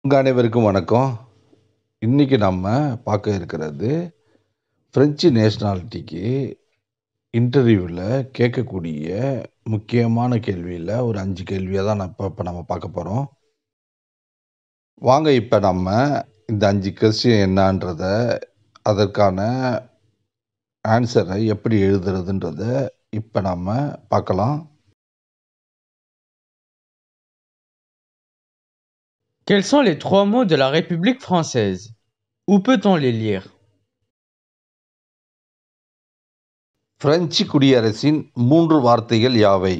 உங்க அனைவருக்கும் வணக்கம். இன்னைக்கு நம்ம பார்க்க இருக்கிறது பிரெஞ்சு நேஷனாலிட்டிக்கு இன்டர்வியூவில் கேட்கக்கூடிய முக்கியமான கேள்வியில் ஒரு 5 கேள்வியை தான் இப்போ நம்ம பார்க்க போகிறோம். வாங்க இப்போ நம்ம இந்த 5 கொஸ்டின் என்னன்றத அதற்கான ஆன்சரை எப்படி எழுதுறதுன்றத இப்போ நம்ம பார்க்கலாம். Quels sont les 3 mots de la République française? Où peut-on les lire? French குடியரசின் 3 வார்த்தைகள் யாவை?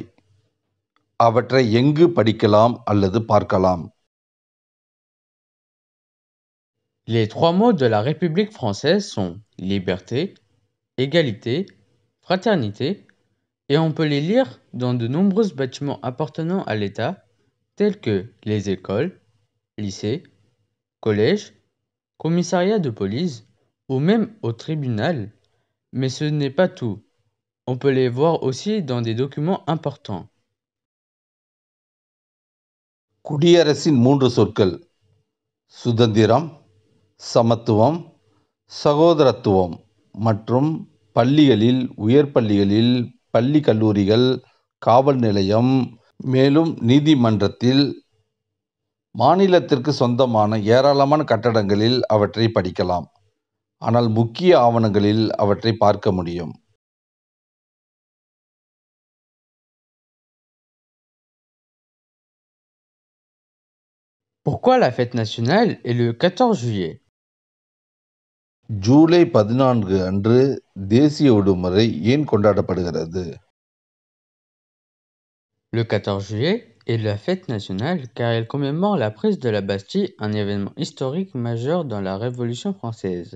அவற்றை எங்கு படிக்கலாம் அல்லது பார்க்கலாம்? Les 3 mots de la République française sont liberté, égalité, fraternité, et on peut les lire dans de nombreux bâtiments appartenant à l'État, tels que les écoles, lycées, collèges, commissariats de police, ou même au tribunal. Mais ce n'est pas tout. On peut les voir aussi dans des documents importants. குடியரசின் 3 சொற்கள்: சுதந்திரம், சமத்துவம், சகோதரத்துவம் மற்றும் பள்ளிகளில், உயர் பள்ளிகளில், பள்ளி கல்லூரிகள், காவல் நிலையம், மேலும் நீதிமன்றத்தில், மாநிலத்திற்கு சொந்தமான ஏராளமான கட்டடங்களில் அவற்றை படிக்கலாம். ஆனால் முக்கிய ஆவணங்களில் அவற்றை பார்க்க முடியும். Pourquoi la fête nationale est le 14 juillet? July 14 அன்று தேசிய விடுமுறை ஏன் கொண்டாடப்படுகிறது? Le 14 juillet est la fête nationale car elle commémore la prise de la Bastille, un événement historique majeur dans la Révolution française,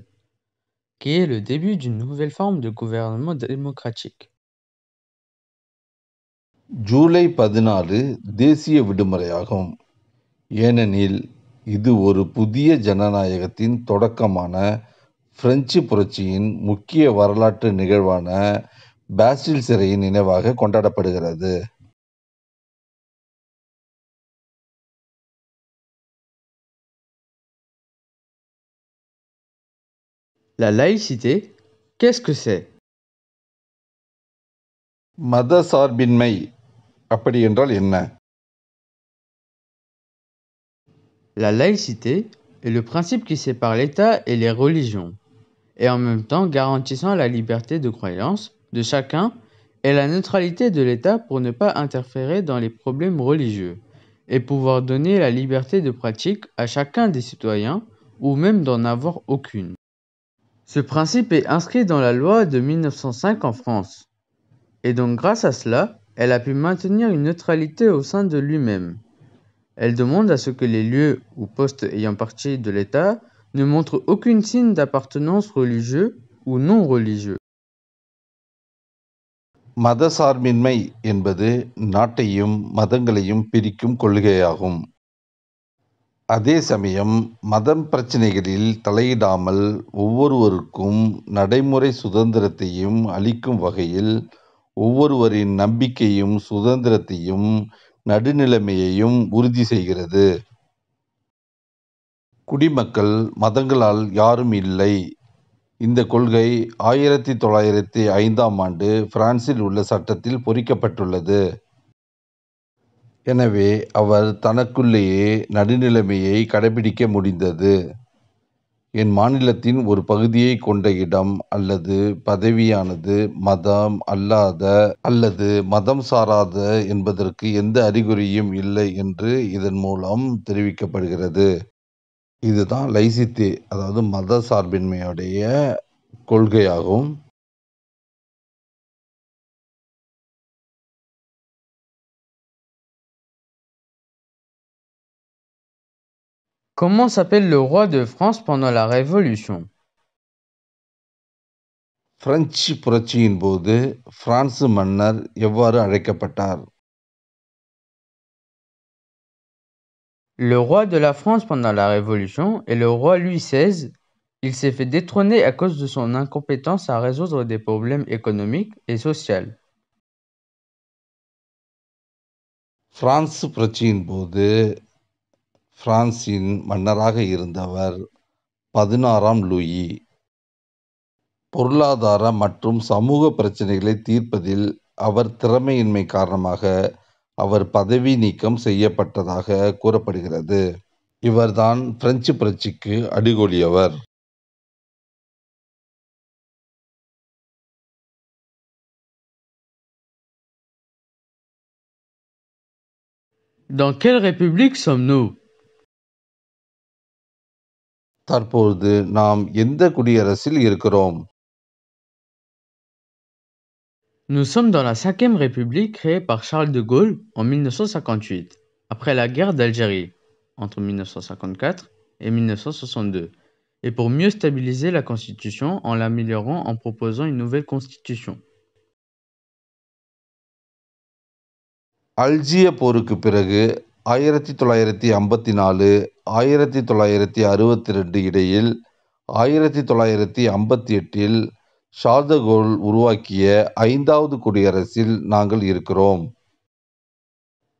qui est le début d'une nouvelle forme de gouvernement démocratique. July 14 தேசிய விடுமுறையாகும், ஏனெனில் இது ஒரு புதிய ஜனநாயகத்தின் தொடக்கமான French புரட்சியின் முக்கிய வரலாற்று நிகழ்வான பாஸ்டில் சிறையின் நினைவாக கொண்டாடப்படுகிறது. La laïcité, qu'est-ce que c'est? மதசார்பின்மை அப்படி என்றால் என்ன? La laïcité est le principe qui sépare l'État et les religions, et en même temps garantissant la liberté de croyance de chacun et la neutralité de l'État pour ne pas interférer dans les problèmes religieux, et pouvoir donner la liberté de pratique à chacun des citoyens ou même d'en avoir aucune. Ce principe est inscrit dans la loi de 1905 en France, et donc grâce à cela, elle a pu maintenir une neutralité au sein de lui-même. Elle demande à ce que les lieux ou postes ayant partie de l'État ne montrent aucun signe d'appartenance religieux ou non religieux. மதசார்பின்மை என்பது நாட்டையும் மதங்களையும் பிரிக்கும் கொள்கையாகும். அதே சமயம் மதம் பிரச்சினைகளில் தலையிடாமல் ஒவ்வொருவருக்கும் நடைமுறை சுதந்திரத்தையும் அளிக்கும் வகையில் ஒவ்வொருவரின் நம்பிக்கையும் சுதந்திரத்தையும் நடுநிலைமையையும் உறுதி செய்கிறது. குடிமக்கள் மதங்களால் யாரும் இல்லை. இந்த கொள்கை 1905ஆம் ஆண்டு பிரான்சில் உள்ள சட்டத்தில் பொறிக்கப்பட்டுள்ளது. எனவே அவர் தனக்குள்ளேயே நடுநிலைமையை கடைபிடிக்க முடிந்தது. என் மாநிலத்தின் ஒரு பகுதியை கொண்ட இடம் அல்லது பதவியானது மதம் அல்லாத அல்லது மதம் சாராத என்பதற்கு எந்த அறிகுறியும் இல்லை என்று இதன் மூலம் தெரிவிக்கப்படுகிறது. இதுதான் லைசித்தே, அதாவது மத சார்பின்மையுடைய கொள்கையாகும். Comment s'appelle le roi de France pendant la Révolution? French புரட்சியின் போது பிரான்சு மன்னர் எவ்வாறு அழைக்கப்பட்டார்? Le roi de la France pendant la Révolution est le roi Louis XVI. Il s'est fait détrôner à cause de son incompétence à résoudre des problèmes économiques et sociaux. France புரட்சியின் போது பிரான்சின் மன்னராக இருந்தவர் 16ஆம் லூயி. பொருளாதார மற்றும் சமூக பிரச்சனைகளை தீர்ப்பதில் அவர் திறமையின்மை காரணமாக அவர் பதவி நீக்கம் செய்யப்பட்டதாக கூறப்படுகிறது. இவர்தான் பிரெஞ்சு புரட்சிக்கு அடிகோலியவர். Dans quelle république sommes-nous? தற்போது நாம் எந்த குடியரசில் இருக்கிறோம்? Nous sommes dans la 5e République créée par Charles de Gaulle en 1958, après la guerre d'Algérie, entre 1954 et 1962, et pour mieux stabiliser la Constitution en l'améliorant en proposant une nouvelle Constitution. அல்ஜிய போருக்கு பிறகு 1954 1962 இடையில் 1958இல் ஷார்ல் த கோல் உருவாக்கிய 5வது குடியரசில் நாங்கள் இருக்கிறோம்.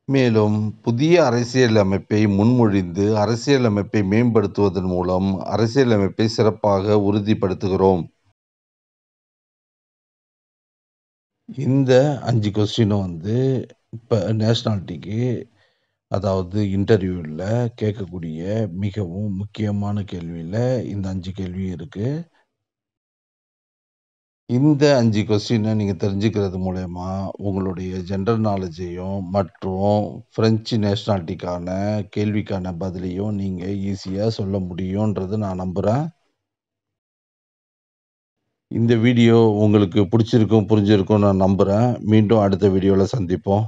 மேலும் புதிய அரசியலமைப்பை முன்மொழிந்து அரசியலமைப்பை மேம்படுத்துவதன் மூலம் அரசியலமைப்பை சிறப்பாக உறுதிப்படுத்துகிறோம். இந்த 5 கொஸ்டினும் இப்போ நேஷ்னாலிட்டிக்கு அதாவது இன்டர்வியூவில் கேட்கக்கூடிய மிகவும் முக்கியமான கேள்வியில் இந்த 5 கேள்வியும் இருக்குது. இந்த 5 கொஸ்டினை நீங்கள் தெரிஞ்சுக்கிறது மூலயமா உங்களுடைய ஜென்ரல் நாலேஜையும் மற்றும் ஃப்ரெஞ்சு நேஷ்னாலிட்டிக்கான கேள்விக்கான பதிலையும் நீங்கள் ஈஸியாக சொல்ல முடியுன்றது நான் நம்புகிறேன். இந்த வீடியோ உங்களுக்கு பிடிச்சிருக்கும் புரிஞ்சிருக்கும் நான் நம்புகிறேன். மீண்டும் அடுத்த வீடியோவில் சந்திப்போம்.